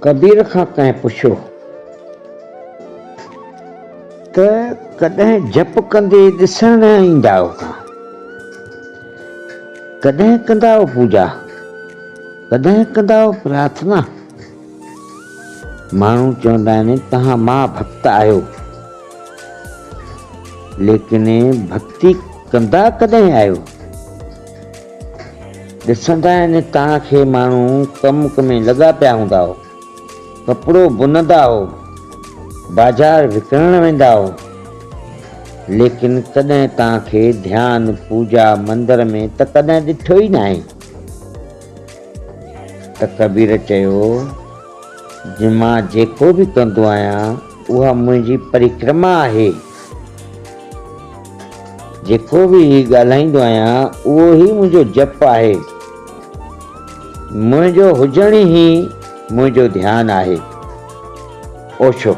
कबीर खां कंहिं पुछियो त कॾहिं जप कंदे ॾिसण न ईंदा आहियो तव्हां, कॾहिं कंदा आहियो पूजा, कॾहिं कंदा आहियो प्रार्थना। माण्हू चवंदा आहिनि तव्हां मां भक्त आहियो, लेकिन भक्ति कंदा कॾहिं आहियो। ॾिसंदा आहिनि तव्हांखे माण्हू कम में लॻा पिया हूंदा हो, कपिड़ो बुनंदा हो, बाज़ार विकिणण वेंदा हो, लेकिन कॾहिं तव्हांखे ध्यान पूजा मंदिर में त कॾहिं ॾिठो ई न आहे। त कबीर चयो मां जेको बि कंदो आहियां उहा मुंहिंजी परिक्रमा आहे, जेको बि ॻाल्हाईंदो आहियां उहो ई मुंहिंजो जप आहे, मुंहिंजो हुजण ई मुंहिंजो ध्यानु आहे। ओशो।